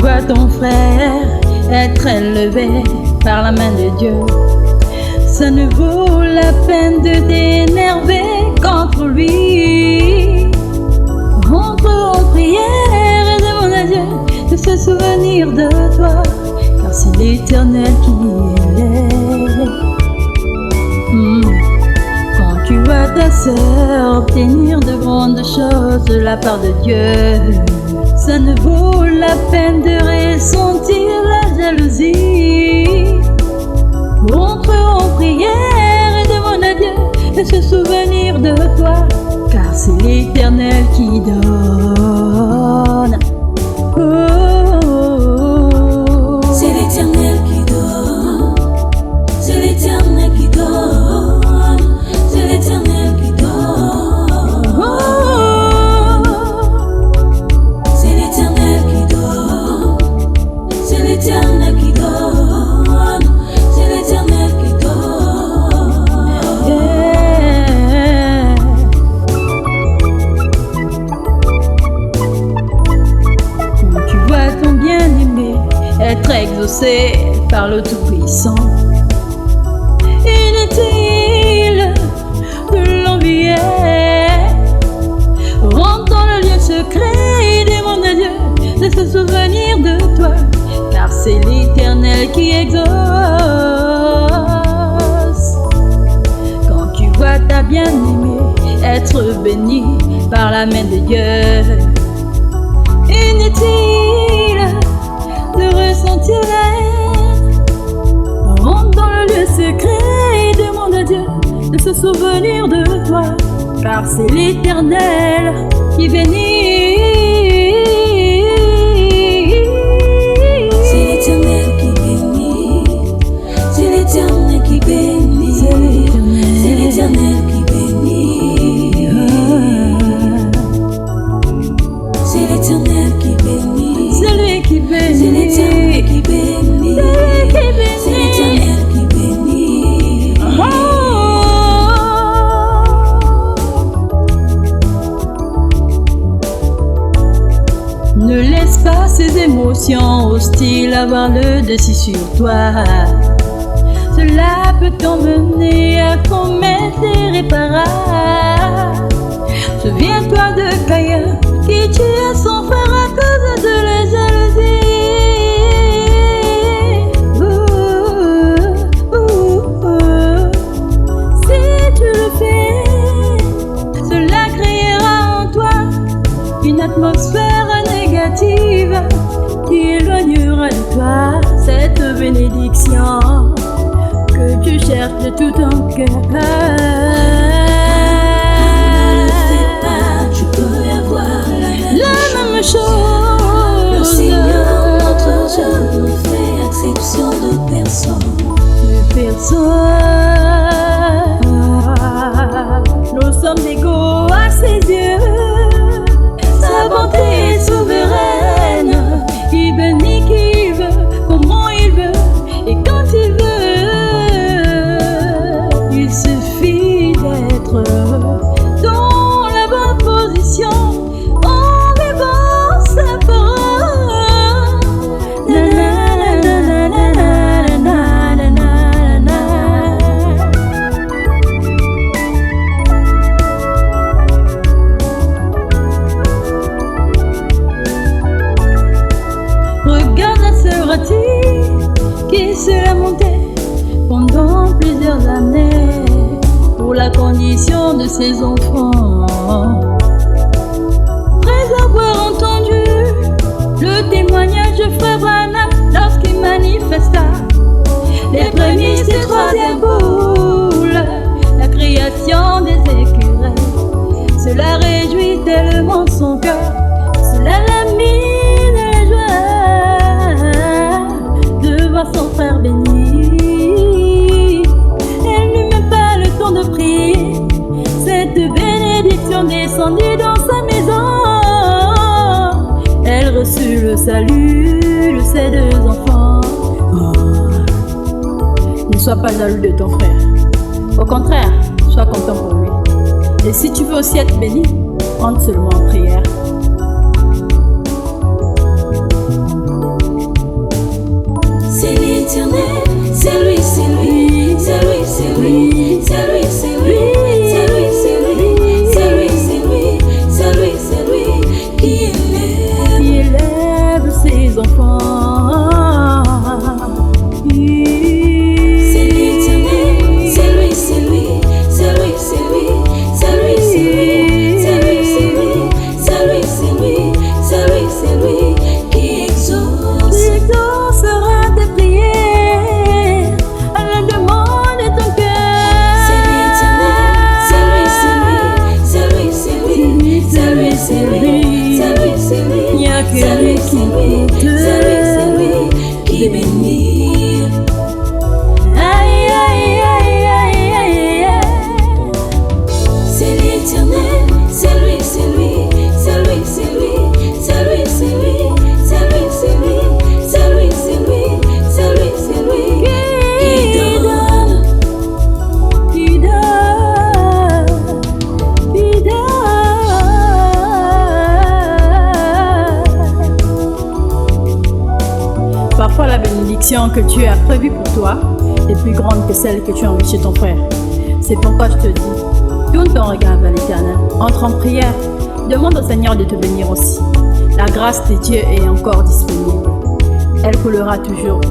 vois ton frère être élevé par la main de Dieu, ça ne vaut la peine de t'énerver contre lui. Rentre en prière et demande à Dieu de se souvenir de toi, car c'est l'Éternel qui est. Quand tu vois ta sœur obtenir de grandes choses de la part de Dieu, ça ne vaut la peine de ressentir la jalousie. Rentre en prière et demande à Dieu de se souvenir de toi, car c'est l'Éternel qui donne. Oh, oh, oh. C'est l'Éternel qui donne. C'est l'Éternel qui donne. C'est l'Éternel qui donne. Oh, c'est l'Éternel qui donne. C'est l'Éternel qui donne. C'est l'Éternel qui donne. yeah. Quand tu vois ton bien-aimé être exaucé par le Tout-Puissant, inutile de l'envier. Rentre dans le lieu secret et demande à Dieu de se souvenir de toi, car c'est l'Éternel qui exauce. Quand tu vois ta bien-aimée être bénie par la main de Dieu, inutile de ressentir la haine. Rentre dans le lieu secret et demande à Dieu de se souvenir de toi, car c'est l'Éternel qui bénit. C'est l'Éternel qui bénit. C'est l'Éternel qui bénit. C'est l'Éternel qui bénit. C'est l'Éternel qui bénit. C'est lui qui bénit. C'est l'Éternel qui bénit. C'est l'Éternel qui bénit. Oh. Ne laisse pas ces émotions hostiles avoir le dessus sur toi. Cela peut t'emmener à commettre l'irréparable. Souviens-toi de Caïn qui tua son frère à cause de la jalousie. Si tu le fais, cela créera en toi une atmosphère négative qui éloignera de toi cette bénédiction que tu cherches de tout ton cœur. Tu peux avoir La même chose. Le Seigneur, notre Dieu, ne fait exception de personne. De personne. Nous sommes égaux à ses yeux. Sa bonté est souveraine. Il bénit qui veut, comment il veut et quand il veut. Il suffit d'être dans la bonne position en vivant sa parole. Na, na, na, na, na, na, na, na, na. Regarde la sœur qui se lamentait pendant plusieurs années pour la condition de ses enfants. Après avoir entendu le témoignage de Frère Branham lorsqu'il manifesta les prémices du troisième boule, la création des écureuils, cela réjouit tellement son cœur, cela l'a mis de joie de voir son frère béni. Elle n'eut même pas le temps de prier, cette bénédiction descendit dans sa maison. Elle reçut le salut de ses deux enfants. Ne sois pas jaloux de ton frère. Au contraire, sois content pour lui. Et si tu veux aussi être béni, entre seulement en prière. C'est l'Éternel, c'est lui, c'est lui, c'est lui, c'est lui, c'est lui, c'est lui, c'est lui, c'est lui, c'est lui, c'est lui, c'est lui, c'est lui qui élève ses enfants. C'est l'Éternel, c'est lui, c'est lui, c'est lui, c'est lui, c'est lui, c'est lui, c'est lui, c'est lui, c'est lui, c'est lui, c'est lui, c'est lui qui exauce. Il exaucera tes prières à la demande de ton cœur. C'est l'Éternel, c'est lui, c'est lui, c'est lui, c'est lui, c'est lui, c'est lui, c'est lui, c'est lui, Il n'y a que c'est lui lui, qui c'est lui, peut c'est lui, c'est lui qui bénit. Aïe, aïe, aïe, aïe, aïe, aïe. C'est l'Éternel, c'est lui, c'est lui, c'est lui, c'est lui, c'est lui, c'est lui, c'est lui, c'est lui, c'est lui, c'est lui, c'est lui, c'est lui qui donne. Qui donne, qui donne. Parfois la bénédiction que Dieu a prévue pour toi est plus grande que celle que tu as envie chez ton frère. C'est pourquoi je te dis, tourne ton regard vers l'Éternel, entre en prière, demande au Seigneur de te bénir aussi. La grâce de Dieu est encore disponible. Elle coulera toujours.